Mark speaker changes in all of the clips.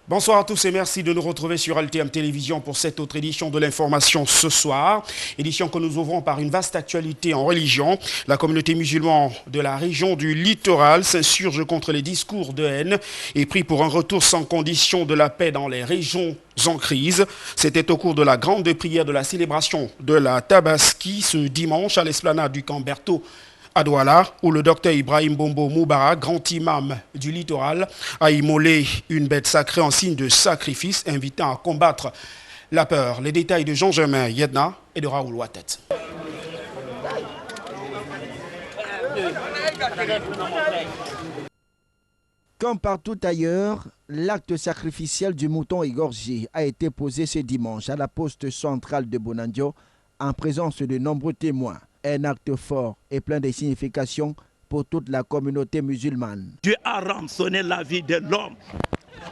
Speaker 1: Bonsoir à tous et merci de nous retrouver sur Altem Télévision pour cette autre édition de l'information ce soir. Édition que nous ouvrons par une vaste actualité en religion. La communauté musulmane de la région du littoral s'insurge contre les discours de haine et prie pour un retour sans condition de la paix dans les régions en crise. C'était au cours de la grande prière de la célébration de la Tabaski ce dimanche à l'esplanade du camp Berthaud à Douala, où le docteur Ibrahim Bombo Moubarak, grand imam du littoral, a immolé une bête sacrée en signe de sacrifice, invitant à combattre la peur. Les détails de Jean-Germain Yedna et de Raoul Ouattet.
Speaker 2: Comme partout ailleurs, l'acte sacrificiel du mouton égorgé a été posé ce dimanche à la poste centrale de Bonandio en présence de nombreux témoins. Un acte fort et plein de significations pour toute la communauté musulmane.
Speaker 3: Dieu a rançonné la vie de l'homme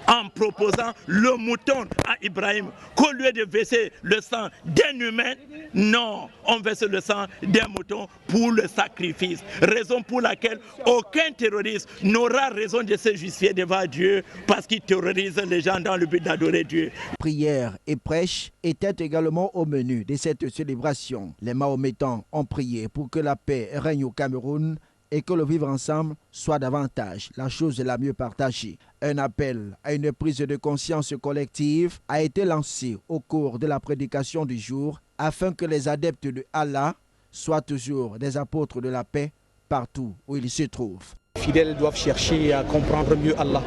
Speaker 3: en proposant le mouton à Ibrahim. Qu'au lieu de verser le sang d'un humain, non, on verse le sang d'un mouton pour le sacrifice. Raison pour laquelle aucun terroriste n'aura raison de se justifier devant Dieu parce qu'il terrorise les gens dans le but d'adorer Dieu.
Speaker 2: Prière et prêche étaient également au menu de cette célébration. Les Mahométans ont prié pour que la paix règne au Cameroun et que le vivre ensemble soit davantage la chose la mieux partagée. Un appel à une prise de conscience collective a été lancé au cours de la prédication du jour afin que les adeptes de Allah soient toujours des apôtres de la paix partout où ils se trouvent.
Speaker 4: Les fidèles doivent chercher à comprendre mieux Allah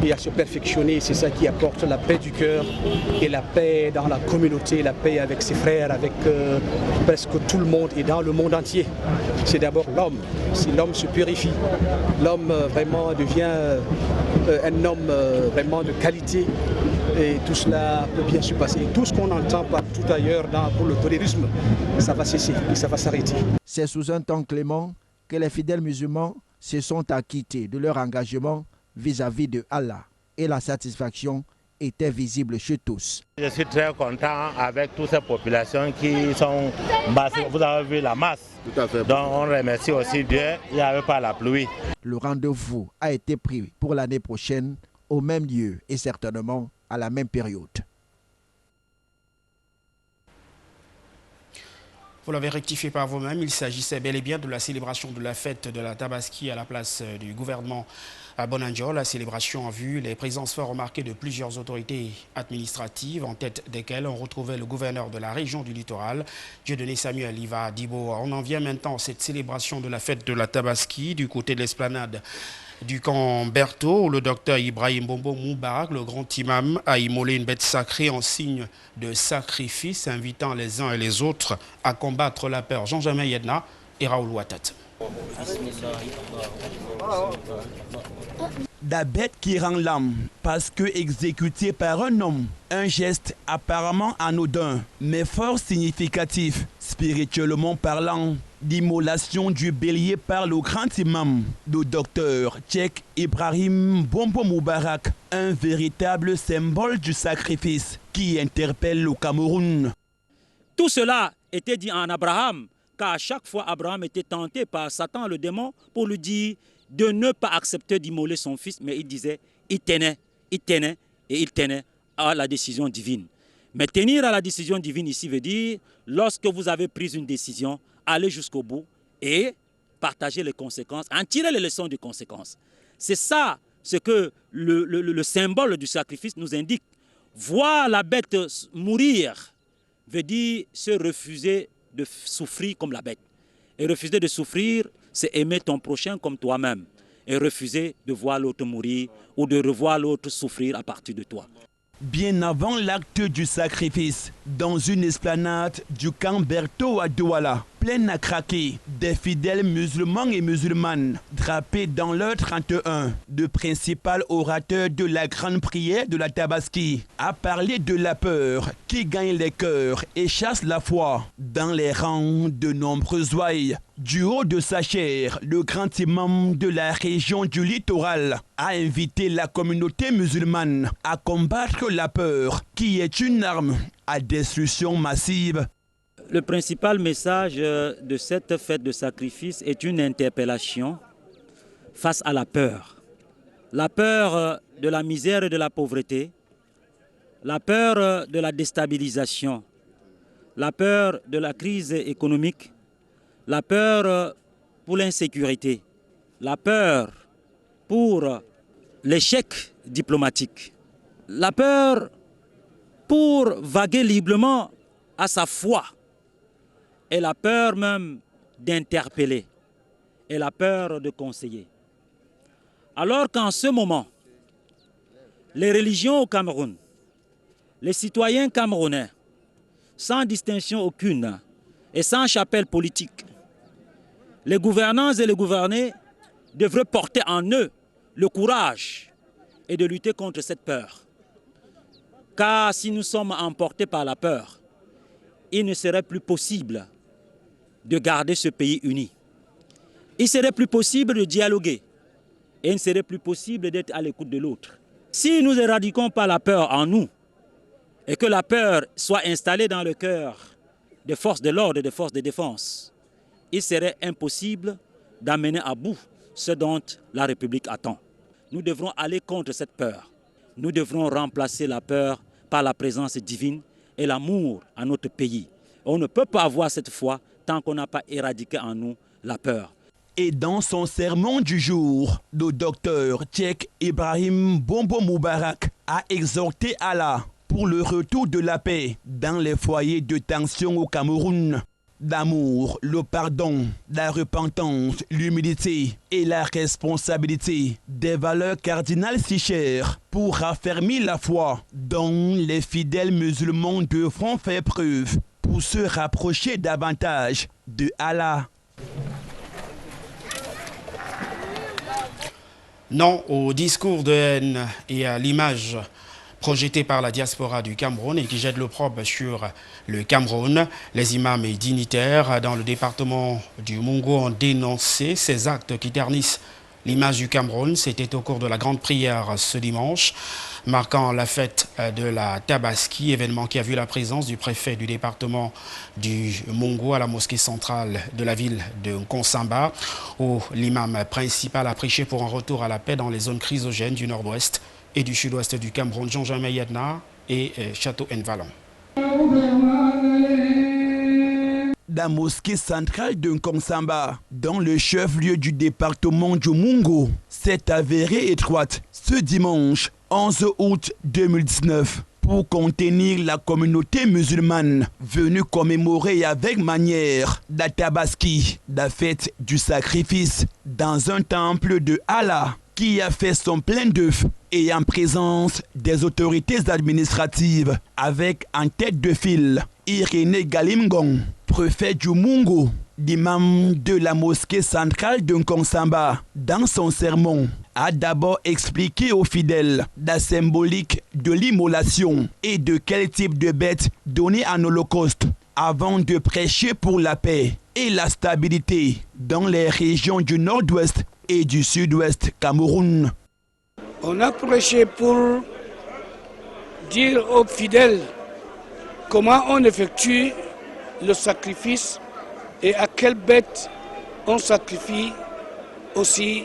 Speaker 4: et à se perfectionner. C'est ça qui apporte la paix du cœur et la paix dans la communauté, la paix avec ses frères, avec presque tout le monde et dans le monde entier. C'est d'abord l'homme. Si l'homme se purifie, l'homme vraiment devient un homme vraiment de qualité et tout cela peut bien se passer. Tout ce qu'on entend partout ailleurs pour le terrorisme, ça va cesser et ça va s'arrêter.
Speaker 2: C'est sous un temps clément que les fidèles musulmans se sont acquittés de leur engagement vis-à-vis de Allah et la satisfaction était visible chez tous.
Speaker 5: Je suis très content avec toutes ces populations qui sont basses. Vous avez vu la masse. Tout à fait. Donc on remercie aussi Dieu, il n'y avait pas la pluie.
Speaker 2: Le rendez-vous a été pris pour l'année prochaine au même lieu et certainement à la même période.
Speaker 1: Vous l'avez rectifié par vous-même, il s'agissait bel et bien de la célébration de la fête de la Tabaski à la place du gouvernement à Bonandio. La célébration a vu les présences fort remarquées de plusieurs autorités administratives, en tête desquelles on retrouvait le gouverneur de la région du littoral, Dieudonné Samuel Iva Dibo. On en vient maintenant à cette célébration de la fête de la Tabaski du côté de l'esplanade du camp Berthaud, où le docteur Ibrahim Bombo Moubarak, le grand imam, a immolé une bête sacrée en signe de sacrifice, invitant les uns et les autres à combattre la peur. Jean-Germain Yedna et Raoul Ouattet.
Speaker 3: La bête qui rend l'âme, parce que exécutée par un homme, un geste apparemment anodin, mais fort significatif, spirituellement parlant. L'immolation du bélier par le grand imam, le docteur Cheikh Ibrahim Bombo Moubarak, un véritable symbole du sacrifice qui interpelle le Cameroun.
Speaker 6: Tout cela était dit en Abraham, car à chaque fois Abraham était tenté par Satan, le démon, pour lui dire de ne pas accepter d'immoler son fils, mais il disait, il tenait à la décision divine. Mais tenir à la décision divine ici veut dire, lorsque vous avez pris une décision, aller jusqu'au bout et partager les conséquences, en tirer les leçons des conséquences. C'est ça ce que le symbole du sacrifice nous indique. Voir la bête mourir veut dire se refuser de souffrir comme la bête. Et refuser de souffrir, c'est aimer ton prochain comme toi-même. Et refuser de voir l'autre mourir ou de revoir l'autre souffrir à partir de toi.
Speaker 3: Bien avant l'acte du sacrifice, dans une esplanade du camp Berthaud à Douala, pleine à craquer, des fidèles musulmans et musulmanes, drapés dans leur 31, le principal orateur de la grande prière de la Tabaski, a parlé de la peur qui gagne les cœurs et chasse la foi dans les rangs de nombreuses ouailles. Du haut de sa chair, le grand imam de la région du littoral a invité la communauté musulmane à combattre la peur, qui est une arme à destruction massive.
Speaker 6: Le principal message de cette fête de sacrifice est une interpellation face à la peur. la peur de la misère et de la pauvreté, la peur de la déstabilisation, la peur de la crise économique, la peur pour l'insécurité, la peur pour l'échec diplomatique, la peur pour vaguer librement à sa foi, et la peur même d'interpeller, et la peur de conseiller. Alors qu'en ce moment, les religions au Cameroun, les citoyens camerounais, sans distinction aucune et sans chapelle politique, les gouvernants et les gouvernés devraient porter en eux le courage et de lutter contre cette peur. Car si nous sommes emportés par la peur, il ne serait plus possible de garder ce pays uni. Il serait plus possible de dialoguer et il ne serait plus possible d'être à l'écoute de l'autre. Si nous éradiquons pas la peur en nous et que la peur soit installée dans le cœur des forces de l'ordre et des forces de défense, il serait impossible d'amener à bout ce dont la République attend. Nous devrons aller contre cette peur. Nous devrons remplacer la peur par la présence divine et l'amour à notre pays. On ne peut pas avoir cette foi tant qu'on n'a pas éradiqué en nous la peur.
Speaker 3: Et dans son sermon du jour, le docteur Cheikh Ibrahim Bombo Moubarak a exhorté Allah pour le retour de la paix dans les foyers de tension au Cameroun. L'amour, le pardon, la repentance, l'humilité et la responsabilité, des valeurs cardinales si chères pour raffermir la foi dont les fidèles musulmans devront faire preuve pour se rapprocher davantage de Allah.
Speaker 1: Non au discours de haine et à l'image projetée par la diaspora du Cameroun et qui jette l'opprobre sur le Cameroun. Les imams et dignitaires dans le département du Mungo ont dénoncé ces actes qui ternissent l'image du Cameroun. C'était au cours de la grande prière ce dimanche, marquant la fête de la Tabaski, événement qui a vu la présence du préfet du département du Mungo à la mosquée centrale de la ville de Nkonsamba, où l'imam principal a prêché pour un retour à la paix dans les zones chrysogènes du nord-ouest et du sud-ouest du Cameroun, Jean-Jean Yedna et Château-en-Vallon.
Speaker 3: La mosquée centrale de Nkonsamba, dans le chef-lieu du département du Mungo, s'est avérée étroite ce dimanche 11 août 2019 pour contenir la communauté musulmane venue commémorer avec manière la Tabaski, la fête du sacrifice, dans un temple de Allah qui a fait son plein d'œufs et en présence des autorités administratives avec en tête de file Irénée Galimgong, préfet du Mungo, l'imam de la mosquée centrale de Nkonsamba, dans son sermon, a d'abord expliqué aux fidèles la symbolique de l'immolation et de quel type de bête donner en holocauste, avant de prêcher pour la paix et la stabilité dans les régions du nord-ouest et du sud-ouest Cameroun.
Speaker 7: On a prêché pour dire aux fidèles comment on effectue le sacrifice et à quelle bête on sacrifie aussi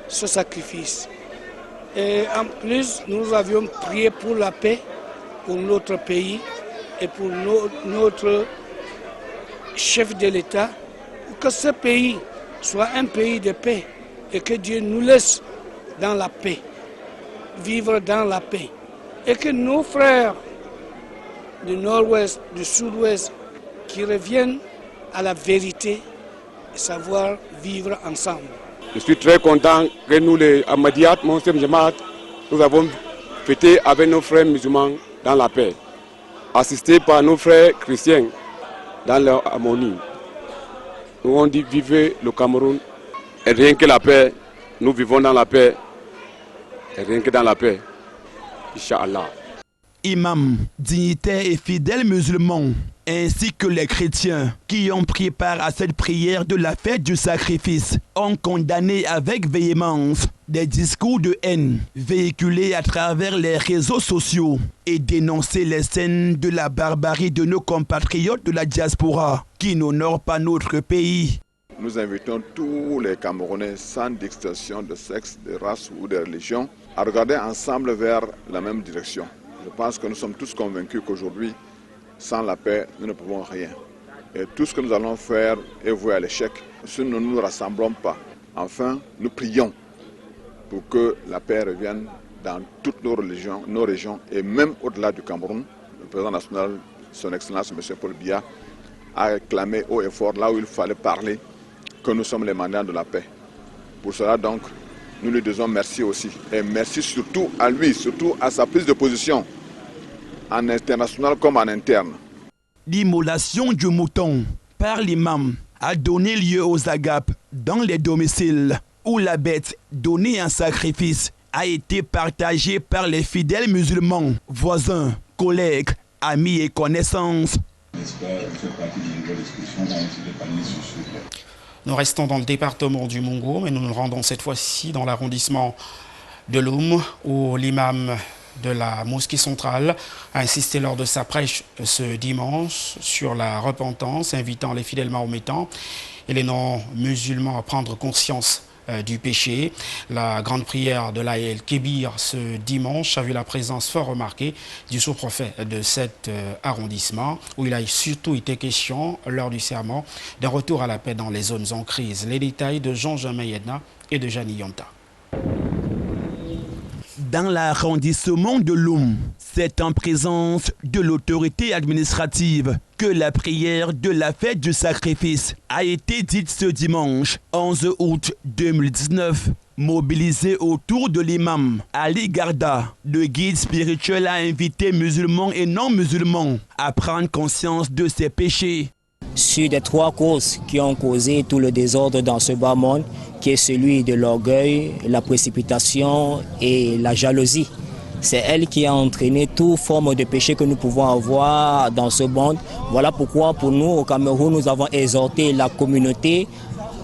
Speaker 7: ce sacrifice. Et en plus, nous avions prié pour la paix, pour notre pays et pour notre chef de l'État, pour que ce pays soit un pays de paix et que Dieu nous laisse dans la paix, vivre dans la paix. Et que nos frères du nord-ouest, du sud-ouest, qui reviennent à la vérité et savoir vivre ensemble.
Speaker 8: Je suis très content que nous, les Ahmadiat, Monsem Jamaat, nous avons fêté avec nos frères musulmans dans la paix, assistés par nos frères chrétiens dans leur harmonie. Nous on dit vivez le Cameroun et rien que la paix, nous vivons dans la paix et rien que dans la paix, Inch'Allah.
Speaker 3: Imams, dignitaires et fidèles musulmans, ainsi que les chrétiens qui ont pris part à cette prière de la fête du sacrifice, ont condamné avec véhémence des discours de haine véhiculés à travers les réseaux sociaux et dénoncé les scènes de la barbarie de nos compatriotes de la diaspora qui n'honorent pas notre pays.
Speaker 9: Nous invitons tous les Camerounais, sans distinction de sexe, de race ou de religion, à regarder ensemble vers la même direction. Je pense que nous sommes tous convaincus qu'aujourd'hui, sans la paix, nous ne pouvons rien. Et tout ce que nous allons faire est voué à l'échec si nous ne nous rassemblons pas. Enfin, nous prions pour que la paix revienne dans toutes nos régions et même au-delà du Cameroun. Le président national, son Excellence M. Paul Biya, a clamé haut et fort là où il fallait parler que nous sommes les mandants de la paix. Pour cela donc, nous lui disons merci aussi. Et merci surtout à lui, surtout à sa prise de position, en international comme en interne.
Speaker 3: L'immolation du mouton par l'imam a donné lieu aux agapes dans les domiciles où la bête donnée en sacrifice a été partagée par les fidèles musulmans, voisins, collègues, amis et connaissances.
Speaker 1: Nous restons dans le département du Mungo, mais nous nous rendons cette fois-ci dans l'arrondissement de Loum, où l'imam de la mosquée centrale a insisté lors de sa prêche ce dimanche sur la repentance, invitant les fidèles mahométans et les non-musulmans à prendre conscience du péché. La grande prière de l'Aïl Kébir ce dimanche a vu la présence fort remarquée du sous-préfet de cet arrondissement, où il a surtout été question lors du serment d'un retour à la paix dans les zones en crise. Les détails de Jean-Jamin Yedna et de Jani Yonta.
Speaker 3: Dans l'arrondissement de Loum, c'est en présence de l'autorité administrative que la prière de la fête du sacrifice a été dite ce dimanche 11 août 2019. Mobilisé autour de l'imam Ali Garda, le guide spirituel a invité musulmans et non-musulmans à prendre conscience de ses péchés.
Speaker 10: Sur les trois causes qui ont causé tout le désordre dans ce bas monde, qui est celui de l'orgueil, la précipitation et la jalousie. C'est elle qui a entraîné toute forme de péché que nous pouvons avoir dans ce monde. Voilà pourquoi pour nous au Cameroun, nous avons exhorté la communauté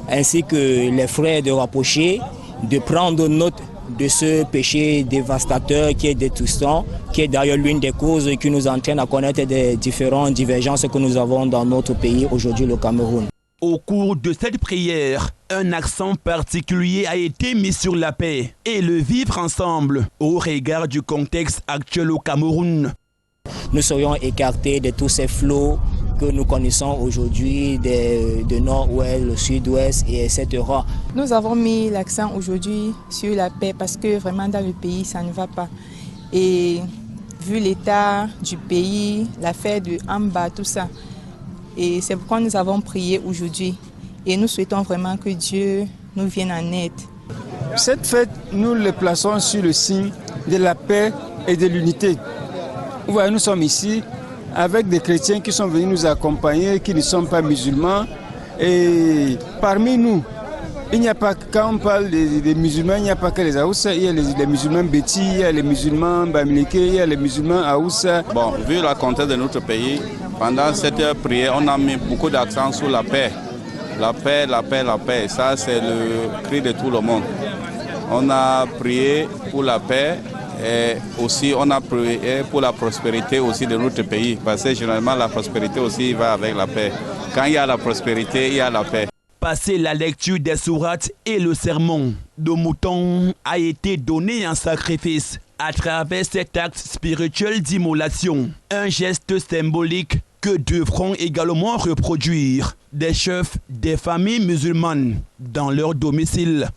Speaker 10: ainsi que les frères de rapprocher, de prendre note de ce péché dévastateur qui est détruisant, qui est d'ailleurs l'une des causes qui nous entraîne à connaître des différentes divergences que nous avons dans notre pays aujourd'hui, le Cameroun.
Speaker 3: Au cours de cette prière, un accent particulier a été mis sur la paix et le vivre ensemble au regard du contexte actuel au Cameroun.
Speaker 10: Nous serions écartés de tous ces flots que nous connaissons aujourd'hui, de nord-ouest, le sud-ouest, et etc.
Speaker 11: Nous avons mis l'accent aujourd'hui sur la paix parce que vraiment dans le pays, ça ne va pas. Et vu l'état du pays, l'affaire de Amba, tout ça, et c'est pourquoi nous avons prié aujourd'hui. Et nous souhaitons vraiment que Dieu nous vienne en aide.
Speaker 12: Cette fête, nous le plaçons sur le signe de la paix et de l'unité. Vous voyez, nous sommes ici avec des chrétiens qui sont venus nous accompagner, qui ne sont pas musulmans. Et parmi nous, il n'y a pas, quand on parle des musulmans, il n'y a pas que les Aoussa, il y a les musulmans Béti, il y a les musulmans Bamileke, il y a les musulmans Aoussa.
Speaker 13: Bon, vu le contexte de notre pays, pendant cette prière, on a mis beaucoup d'accent sur la paix. La paix, la paix, la paix. Ça, c'est le cri de tout le monde. On a prié pour la paix et aussi on a prié pour la prospérité aussi de notre pays. Parce que généralement, la prospérité aussi va avec la paix. Quand il y a la prospérité, il y a la paix.
Speaker 3: Passé la lecture des sourates et le sermon, le mouton a été donné en sacrifice à travers cet acte spirituel d'immolation. Un geste symbolique que devront également reproduire des chefs des familles musulmanes dans leur domicile.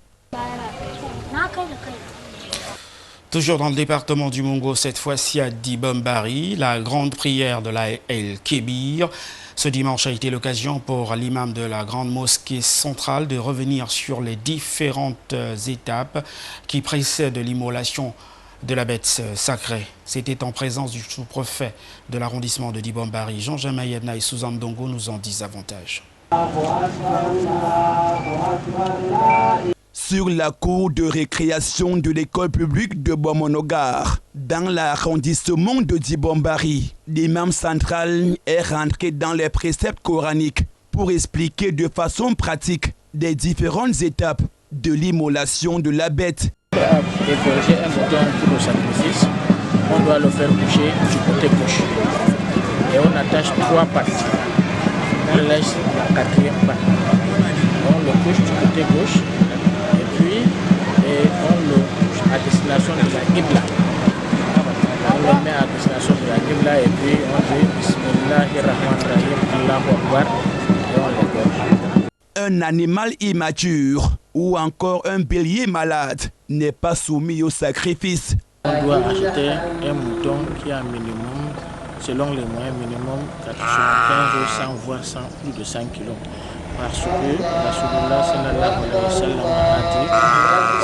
Speaker 1: Toujours dans le département du Mungo, cette fois-ci à Dibombari, la grande prière de l'Aïl Kébir. Ce dimanche a été l'occasion pour l'imam de la grande mosquée centrale de revenir sur les différentes étapes qui précèdent l'immolation de la bête sacrée. C'était en présence du sous-préfet de l'arrondissement de Dibombari. Jean-Jamin Yedna et Suzanne Dongo nous en disent davantage.
Speaker 3: Sur la cour de récréation de l'école publique de Bomonogar, dans l'arrondissement de Dibombari, l'imam central est rentré dans les préceptes coraniques pour expliquer de façon pratique les différentes étapes de l'immolation de la bête.
Speaker 14: Égorger un mouton pour le sacrifice, on doit le faire bouger du côté gauche. Et on attache 3 pattes. On laisse la 4e patte. on le couche du côté gauche et puis on le couche à destination de la Qibla. On le met à destination de la Qibla et puis on dit Bismillahirrahmanirrahim, Allahu Akbar et on le donne.
Speaker 3: Un animal immature ou encore un bélier malade n'est pas soumis au sacrifice.
Speaker 14: On doit acheter un mouton qui a minimum, selon les moyens minimum, 95 ou 100 voire 100, plus de 100 kilos. Parce que Rasulullah sallallahu alayhi wa sallam a dit,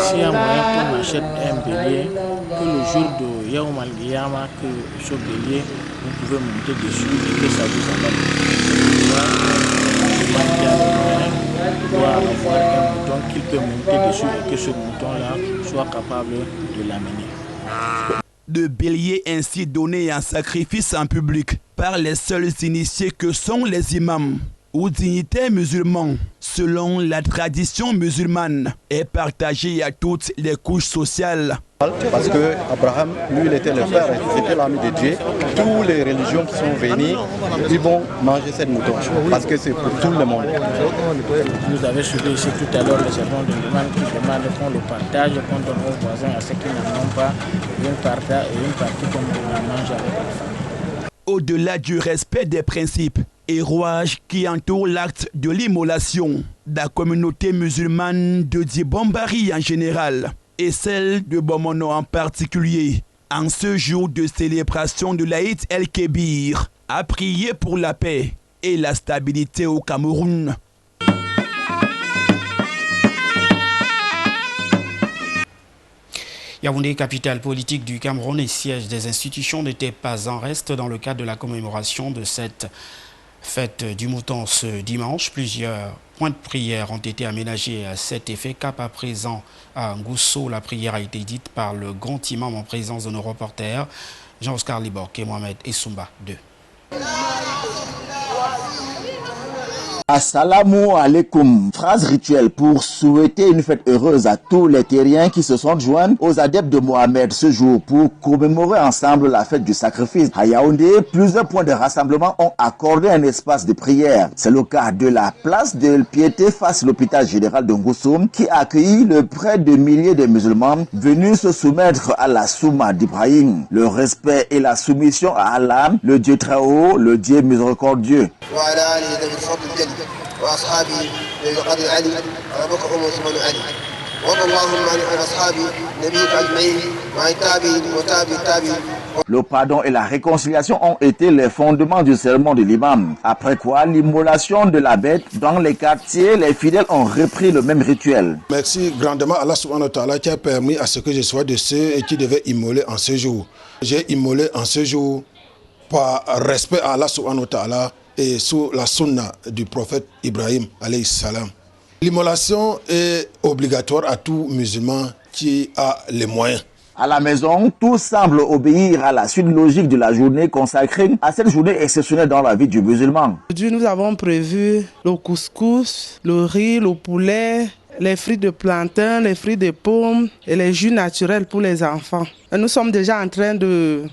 Speaker 14: s'il y a moyen qu'on achète un bélier, que le jour de Yawm al-Qiyamah, que ce bélier, vous pouvez monter dessus et que ça vous abatte. Doit avoir un mouton qu'il peut monter dessus et que ce mouton-là soit capable de l'amener.
Speaker 3: De béliers ainsi donnés en sacrifice en public par les seuls initiés que sont les imams ou dignitaires musulmans, selon la tradition musulmane, est partagé à toutes les couches sociales.
Speaker 15: Parce que Abraham, lui, il était le frère, c'était l'ami de Dieu. Toutes les religions qui sont venues, ils vont manger cette mouton, parce que c'est pour tout le monde.
Speaker 14: Vous avez suivi ici tout à l'heure les sermons de l'imam qui demandent qu'on le partage, qu'on donne aux voisins, à ceux qui n'en ont pas, et une partie qu'on mange avec la famille.
Speaker 3: Au-delà du respect des principes et rouages qui entourent l'acte de l'immolation, la communauté musulmane de Dibombari en général et celle de Bomono en particulier, en ce jour de célébration de l'Aïd el-Kébir, a prié pour la paix et la stabilité au Cameroun.
Speaker 1: Yaoundé, capitale politique du Cameroun et siège des institutions, n'était pas en reste dans le cadre de la commémoration de cette fête du mouton ce dimanche. Plusieurs points de prière ont été aménagés à cet effet. Cap à présent à Ngousso, la prière a été dite par le grand imam en présence de nos reporters Jean-Oscar Libork et Mohamed Essoumba 2.
Speaker 2: Assalamu alaikum, phrase rituelle pour souhaiter une fête heureuse à tous les terriens qui se sont joints aux adeptes de Mohamed ce jour pour commémorer ensemble la fête du sacrifice. À Yaoundé, plusieurs points de rassemblement ont accordé un espace de prière. C'est le cas de la place de piété face à l'hôpital général de Ngousso qui a accueilli le près de milliers de musulmans venus se soumettre à la Souma d'Ibrahim. Le respect et la soumission à Allah, le Dieu très haut, le Dieu miséricordieux. Le pardon et la réconciliation ont été les fondements du sermon de l'imam. Après quoi, l'immolation de la bête dans les quartiers, les fidèles ont repris le même rituel.
Speaker 16: Merci grandement à Allah subhanahu wa ta'ala qui a permis à ce que je sois de ceux qui devaient immoler en ce jour. J'ai immolé en ce jour par respect à Allah subhanahu wa ta'ala et sous la sunna du prophète Ibrahim alayhi salam. L'immolation est obligatoire à tout musulman qui a les moyens.
Speaker 2: À la maison, tout semble obéir à la suite logique de la journée consacrée à cette journée exceptionnelle dans la vie du musulman.
Speaker 17: Aujourd'hui, nous avons prévu le couscous, le riz, le poulet, les fruits de plantain, les fruits de pommes et les jus naturels pour les enfants. Et nous sommes déjà en train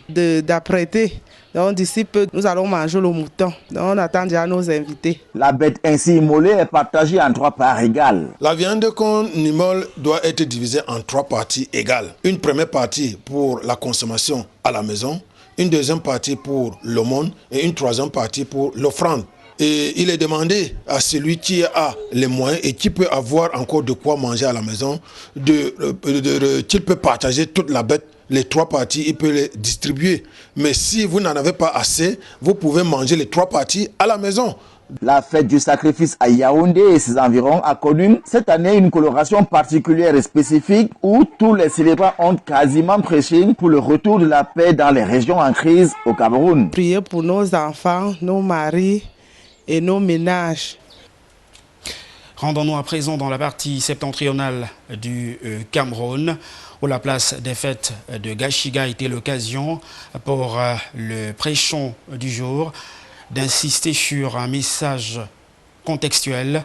Speaker 17: d'apprêter. Donc d'ici peu, nous allons manger le mouton. Donc on attend déjà nos invités.
Speaker 2: La bête ainsi immolée est partagée en 3 parts égales.
Speaker 16: La viande qu'on immole doit être divisée en 3 parties égales. Une première partie pour la consommation à la maison, une deuxième partie pour l'aumône et une troisième partie pour l'offrande. Et il est demandé à celui qui a les moyens et qui peut avoir encore de quoi manger à la maison, qu'il peut partager toute la bête. Les 3 parties, il peut les distribuer. Mais si vous n'en avez pas assez, vous pouvez manger les 3 parties à la maison.
Speaker 2: La fête du sacrifice à Yaoundé et ses environs a connu cette année une coloration particulière et spécifique où tous les célébrants ont quasiment prêché pour le retour de la paix dans les régions en crise au Cameroun.
Speaker 17: Priez pour nos enfants, nos maris et nos ménages.
Speaker 1: Rendons-nous à présent dans la partie septentrionale du Cameroun, où la place des fêtes de Gashiga était l'occasion pour le prêchon du jour d'insister sur un message contextuel.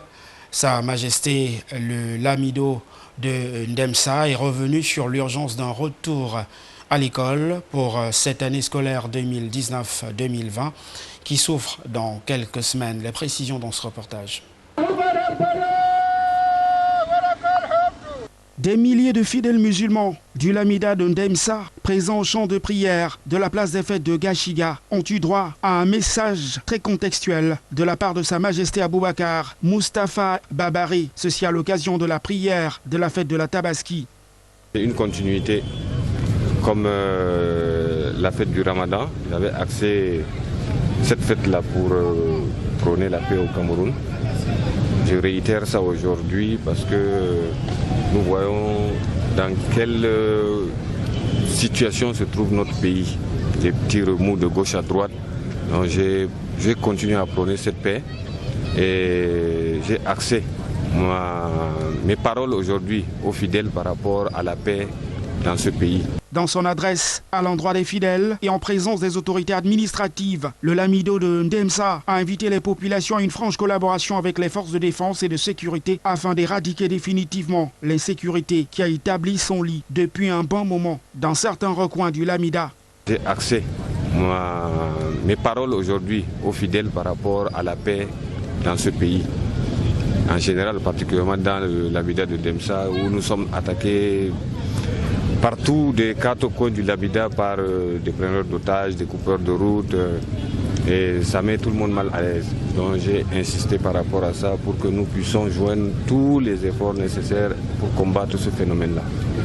Speaker 1: Sa Majesté le Lamido de Ndemsa est revenu sur l'urgence d'un retour à l'école pour cette année scolaire 2019-2020 qui s'ouvre dans quelques semaines. Les précisions dans ce reportage. Des milliers de fidèles musulmans du Lamida de Ndemsa, présents au champ de prière de la place des fêtes de Gashiga, ont eu droit à un message très contextuel de la part de Sa Majesté Aboubakar Moustapha Babari, ceci à l'occasion de la prière de la fête de la Tabaski.
Speaker 18: C'est une continuité comme la fête du Ramadan. J'avais axé cette fête-là pour prôner la paix au Cameroun. Je réitère ça aujourd'hui parce que nous voyons dans quelle situation se trouve notre pays. Des petits remous de gauche à droite. Donc j'ai continué à prôner cette paix et j'ai axé mes paroles aujourd'hui aux fidèles par rapport à la paix dans ce pays.
Speaker 1: Dans son adresse à l'endroit des fidèles et en présence des autorités administratives, le Lamido de Ndemsa a invité les populations à une franche collaboration avec les forces de défense et de sécurité afin d'éradiquer définitivement l'insécurité qui a établi son lit depuis un bon moment dans certains recoins du Lamida.
Speaker 18: J'ai axé mes paroles aujourd'hui aux fidèles par rapport à la paix dans ce pays. En général, particulièrement dans le Lamida de Ndemsa où nous sommes attaqués partout des quatre coins du Lamida par des preneurs d'otages, des coupeurs de route et ça met tout le monde mal à l'aise. Donc j'ai insisté par rapport à ça pour que nous puissions joindre tous les efforts nécessaires pour combattre ce phénomène-là.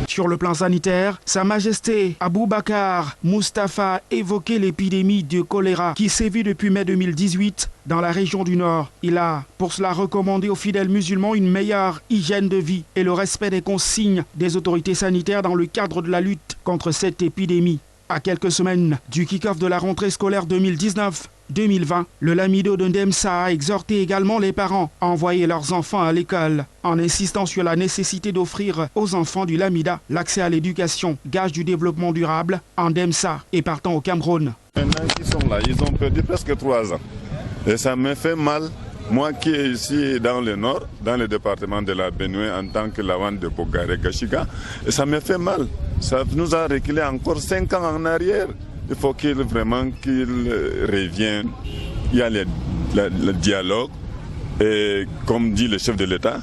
Speaker 1: Sur le plan sanitaire, Sa Majesté Aboubakar Moustapha évoquait l'épidémie de choléra qui sévit depuis mai 2018 dans la région du Nord. Il a pour cela recommandé aux fidèles musulmans une meilleure hygiène de vie et le respect des consignes des autorités sanitaires dans le cadre de la lutte contre cette épidémie. À quelques semaines du kick-off de la rentrée scolaire 2019-2020, le Lamido de Ndemsa a exhorté également les parents à envoyer leurs enfants à l'école, en insistant sur la nécessité d'offrir aux enfants du Lamida l'accès à l'éducation, gage du développement durable, en Ndemsa et partant au Cameroun.
Speaker 19: Maintenant qu'ils sont là, ils ont perdu presque 3 ans. Et ça me fait mal, moi qui est ici dans le nord, dans le département de la Benue, en tant que Lawan de Bogare Gashiga, et ça me fait mal. Ça nous a reculé encore 5 ans en arrière. Il faut qu'ils reviennent. Il y a le dialogue, et, comme dit le chef de l'État,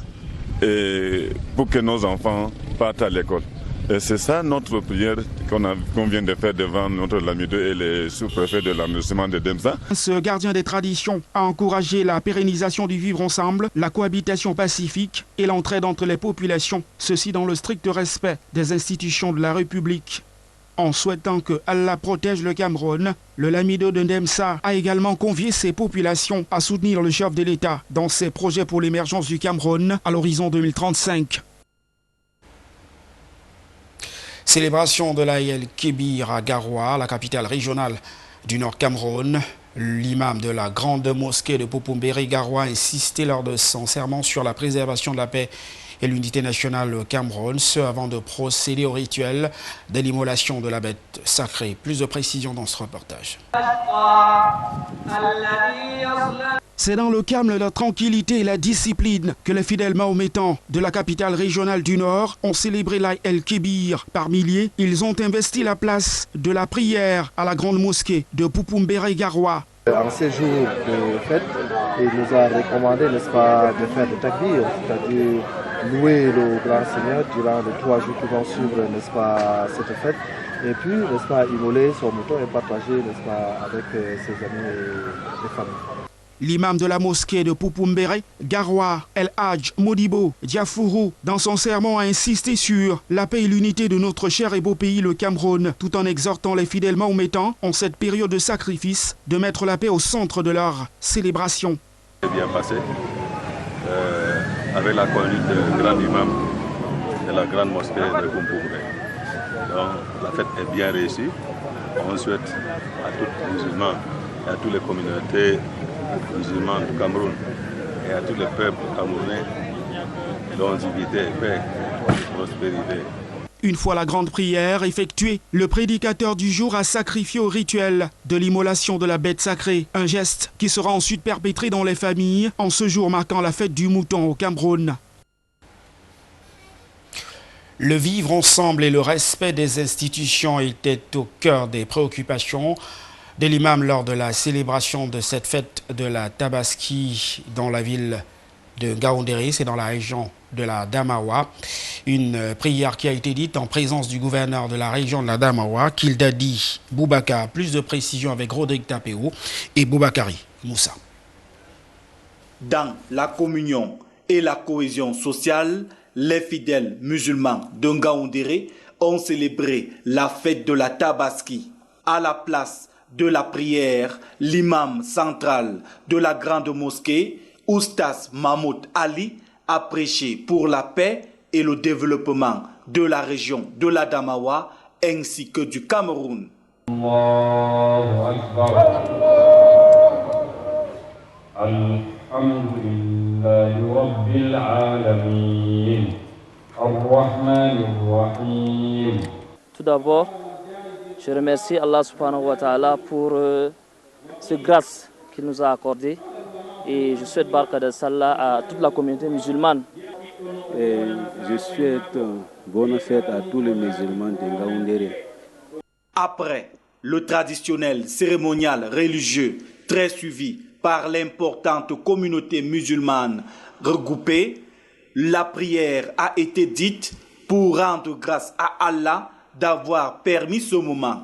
Speaker 19: pour que nos enfants partent à l'école. Et c'est ça notre prière qu'on vient de faire devant notre Lamido et le sous-préfet de l'arrondissement de Ndemsa.
Speaker 1: Ce gardien des traditions a encouragé la pérennisation du vivre ensemble, la cohabitation pacifique et l'entraide entre les populations, ceci dans le strict respect des institutions de la République. En souhaitant que Allah protège le Cameroun, le Lamido de Ndemsa a également convié ses populations à soutenir le chef de l'État dans ses projets pour l'émergence du Cameroun à l'horizon 2035. Célébration de l'Aïd Kébir à Garoua, la capitale régionale du Nord Cameroun. L'imam de la grande mosquée de Popumbéré Garoua a insisté lors de son serment sur la préservation de la paix et l'unité nationale au Cameroun, ce avant de procéder au rituel de l'immolation de la bête sacrée. Plus de précisions dans ce reportage. C'est dans le calme, la tranquillité et la discipline que les fidèles mahométans de la capitale régionale du Nord ont célébré l'Aïd Kébir. Par milliers, ils ont investi la place de la prière à la grande mosquée de Popumbéré Garoua.
Speaker 20: En ces jours de fête, il nous a recommandé, n'est-ce pas, de faire le takbir, c'est-à-dire louer le grand Seigneur durant les 3 jours qui vont suivre, n'est-ce pas, cette fête. Et puis, n'est-ce pas, immoler son mouton et partager, n'est-ce pas, avec ses amis et familles.
Speaker 1: L'imam de la mosquée de Popumbéré, Garoua El Hadj Modibo Diafourou, dans son sermon a insisté sur la paix et l'unité de notre cher et beau pays, le Cameroun, tout en exhortant les fidèles mahométans, en cette période de sacrifice, de mettre la paix au centre de leur célébration.
Speaker 21: C'est bien passé, avec la conduite du grand imam de la grande mosquée de Popumbéré. Donc la fête est bien réussie. On souhaite à tous les musulmans et à toutes les communautés musulmans du Cameroun et à tous les peuples camerounais longévité, paix et prospérité.
Speaker 1: Une fois la grande prière effectuée, le prédicateur du jour a sacrifié au rituel de l'immolation de la bête sacrée, un geste qui sera ensuite perpétré dans les familles en ce jour marquant la fête du mouton au Cameroun. Le vivre ensemble et le respect des institutions étaient au cœur des préoccupations de l'imam lors de la célébration de cette fête de la Tabaski dans la ville de Ngaoundéré, c'est dans la région de la Damawa. Une prière qui a été dite en présence du gouverneur de la région de la Damawa, Kildadi Boubacar. Plus de précisions avec Rodrigue Tapéo et Boubakari Moussa.
Speaker 4: Dans la communion et la cohésion sociale, les fidèles musulmans de Ngaoundéré ont célébré la fête de la Tabaski. À la place de la prière, l'imam central de la grande mosquée, Oustaz Mahmoud Ali, a prêché pour la paix et le développement de la région de la Damawa ainsi que du Cameroun. Allahu Akbar. Alhamdulillahi Rabbil Alamin. Ar-Rahmanir Rahim.
Speaker 22: Tout d'abord, je remercie Allah subhanahu wa ta'ala pour cette grâce qu'il nous a accordée et je souhaite Barka de Salah à toute la communauté musulmane.
Speaker 23: Et je souhaite bonne fête à tous les musulmans de Ngaoundéré.
Speaker 4: Après le traditionnel cérémonial religieux très suivi par l'importante communauté musulmane regroupée, la prière a été dite pour rendre grâce à Allah d'avoir permis ce moment.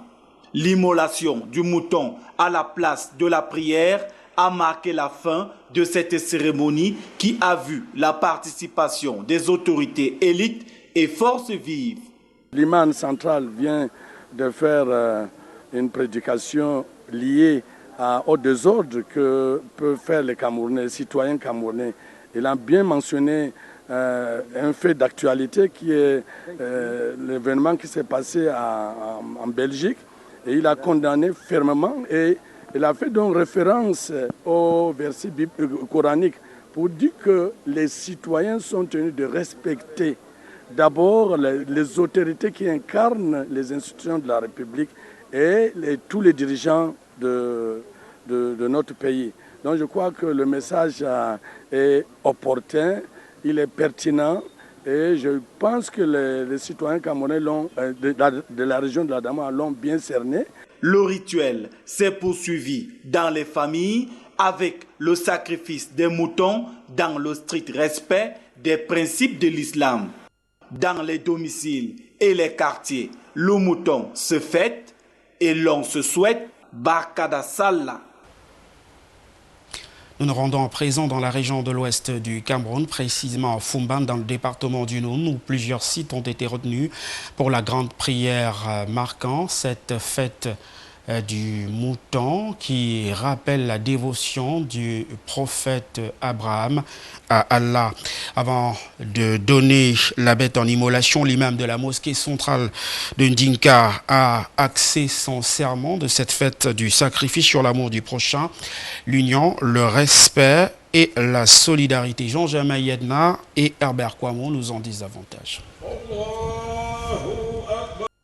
Speaker 4: L'immolation du mouton à la place de la prière a marqué la fin de cette cérémonie qui a vu la participation des autorités élites et forces vives.
Speaker 24: L'imam central vient de faire une prédication liée au désordre que peuvent faire les Camerounais, les citoyens camerounais. Il a bien mentionné un fait d'actualité qui est l'événement qui s'est passé en Belgique et il a condamné fermement et il a fait donc référence au verset coranique pour dire que les citoyens sont tenus de respecter d'abord les autorités qui incarnent les institutions de la République et tous les dirigeants de notre pays. Donc je crois que le message est opportun, il est pertinent et je pense que les citoyens camerounais de la région de la Damawa l'ont bien cerné.
Speaker 4: Le rituel s'est poursuivi dans les familles avec le sacrifice des moutons dans le strict respect des principes de l'islam. Dans les domiciles et les quartiers, le mouton se fête et l'on se souhaite Barkada Salah.
Speaker 1: Nous nous rendons à présent dans la région de l'ouest du Cameroun, précisément à Fumban, dans le département du Noun, où plusieurs sites ont été retenus pour la grande prière marquant cette fête du mouton qui rappelle la dévotion du prophète Abraham à Allah. Avant de donner la bête en immolation, l'imam de la mosquée centrale de Ndinka a axé son serment de cette fête du sacrifice sur l'amour du prochain, l'union, le respect et la solidarité. Jean-Jamin Yedna et Herbert Kwamo nous en disent davantage.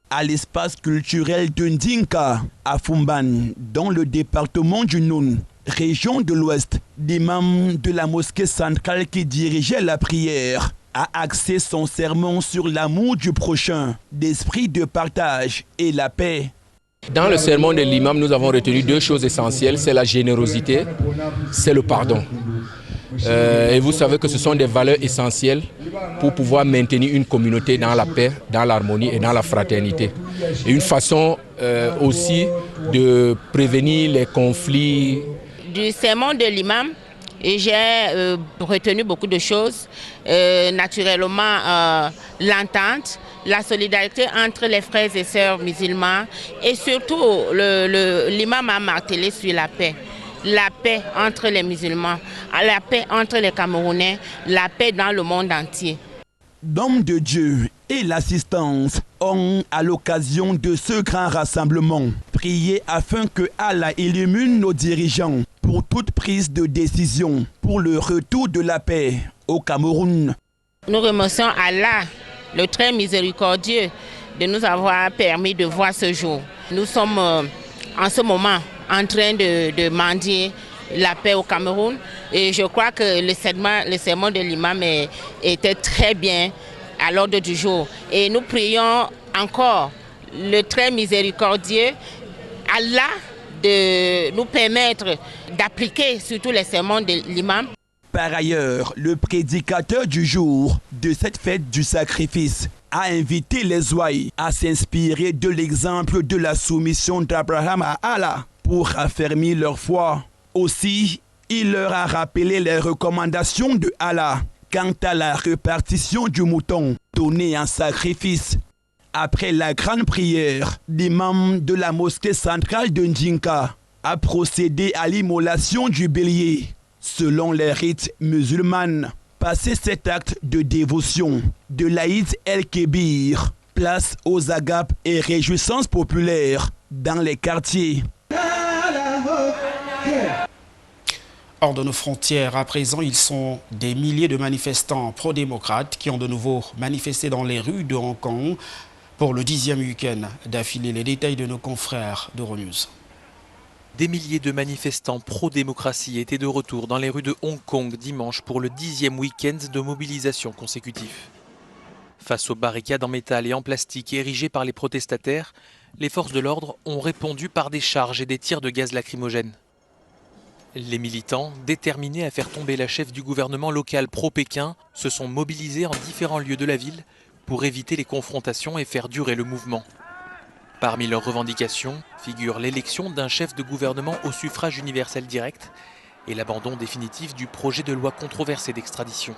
Speaker 3: À l'espace culturel de Ndinka, à Fumban, dans le département du Noun, région de l'Ouest, l'imam de la mosquée centrale qui dirigeait la prière a axé son sermon sur l'amour du prochain, l'esprit de partage et la paix.
Speaker 25: Dans le sermon de l'imam, nous avons retenu deux choses essentielles, c'est la générosité, c'est le pardon. Et vous savez que ce sont des valeurs essentielles pour pouvoir maintenir une communauté dans la paix, dans l'harmonie et dans la fraternité. Et une façon aussi de prévenir les conflits.
Speaker 26: Du sermon de l'imam, j'ai retenu beaucoup de choses. Naturellement, l'entente, la solidarité entre les frères et sœurs musulmans et surtout l'imam a martelé sur la paix. La paix entre les musulmans, la paix entre les Camerounais, la paix dans le monde entier.
Speaker 3: L'homme de Dieu et l'assistance ont, à l'occasion de ce grand rassemblement, prié afin que Allah illumine nos dirigeants pour toute prise de décision pour le retour de la paix au Cameroun.
Speaker 26: Nous remercions Allah, le très miséricordieux, de nous avoir permis de voir ce jour. Nous sommes en ce moment en train de mendier la paix au Cameroun et je crois que le sermon de l'imam était très bien à l'ordre du jour. Et nous prions encore le très miséricordieux Allah de nous permettre d'appliquer surtout les sermons de l'imam.
Speaker 3: Par ailleurs, le prédicateur du jour de cette fête du sacrifice a invité les ouailles à s'inspirer de l'exemple de la soumission d'Abraham à Allah pour affermir leur foi. Aussi, il leur a rappelé les recommandations de Allah quant à la répartition du mouton donné en sacrifice. Après la grande prière, l'imam de la mosquée centrale de Ndjinka a procédé à l'immolation du bélier. Selon les rites musulmans, passé cet acte de dévotion de l'Aïd el-Kébir, place aux agapes et réjouissances populaires dans les quartiers.
Speaker 1: Hors de nos frontières, à présent, ils sont des milliers de manifestants pro-démocrates qui ont de nouveau manifesté dans les rues de Hong Kong pour le 10e week-end d'affilée. Les détails de nos confrères d'Euronews.
Speaker 5: Des milliers de manifestants pro-démocratie étaient de retour dans les rues de Hong Kong dimanche pour le 10e week-end de mobilisation consécutif. Face aux barricades en métal et en plastique érigées par les protestataires, les forces de l'ordre ont répondu par des charges et des tirs de gaz lacrymogène. Les militants, déterminés à faire tomber la chef du gouvernement local pro-Pékin, se sont mobilisés en différents lieux de la ville pour éviter les confrontations et faire durer le mouvement. Parmi leurs revendications figure l'élection d'un chef de gouvernement au suffrage universel direct et l'abandon définitif du projet de loi controversé d'extradition.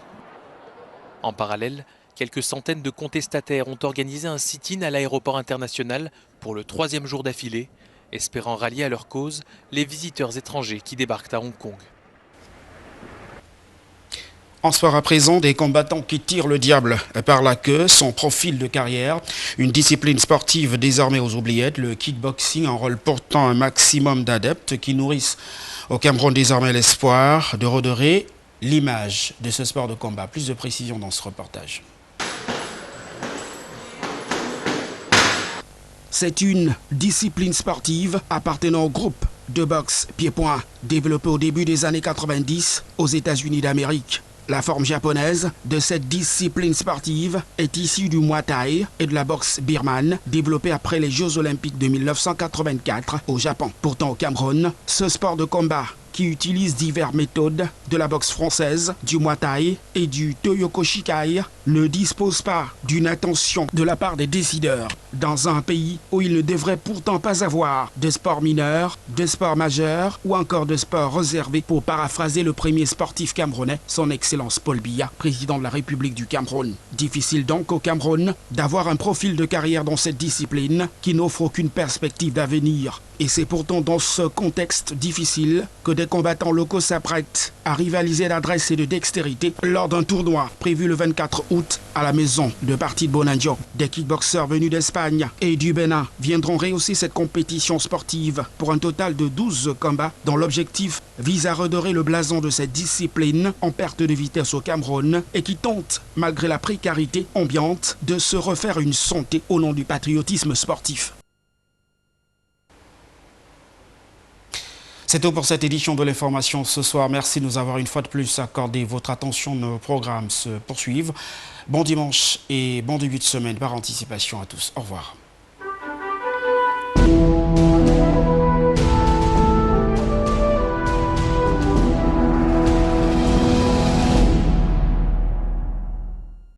Speaker 5: En parallèle, quelques centaines de contestataires ont organisé un sit-in à l'aéroport international pour le 3e jour d'affilée, espérant rallier à leur cause les visiteurs étrangers qui débarquent à Hong Kong.
Speaker 1: En sport à présent, des combattants qui tirent le diable par la queue, son profil de carrière, une discipline sportive désormais aux oubliettes, le kickboxing enrôle pourtant un maximum d'adeptes qui nourrissent au Cameroun désormais l'espoir de redorer l'image de ce sport de combat. Plus de précision dans ce reportage. C'est une discipline sportive appartenant au groupe de boxe pied-point développé au début des années 90 aux États-Unis d'Amérique. La forme japonaise de cette discipline sportive est issue du Muay Thai et de la boxe birmane, développée après les Jeux Olympiques de 1984 au Japon. Pourtant au Cameroun, ce sport de combat qui utilise diverses méthodes de la boxe française, du Muay Thai et du Toyoko Shikai ne dispose pas d'une attention de la part des décideurs dans un pays où il ne devrait pourtant pas avoir de sport mineur, de sport majeur ou encore de sport réservé, pour paraphraser le premier sportif camerounais, son Excellence Paul Biya, président de la République du Cameroun. Difficile donc au Cameroun d'avoir un profil de carrière dans cette discipline qui n'offre aucune perspective d'avenir. Et c'est pourtant dans ce contexte difficile que des combattants locaux s'apprêtent à rivaliser d'adresse et de dextérité lors d'un tournoi prévu le 24 août à la maison de Parti de Bonanjo. Des kickboxers venus d'Espagne et du Bénin viendront rehausser cette compétition sportive pour un total de 12 combats dont l'objectif vise à redorer le blason de cette discipline en perte de vitesse au Cameroun et qui tente, malgré la précarité ambiante, de se refaire une santé au nom du patriotisme sportif. C'est tout pour cette édition de l'information ce soir. Merci de nous avoir une fois de plus accordé votre attention. Nos programmes se poursuivent. Bon dimanche et bon début de semaine par anticipation à tous. Au revoir.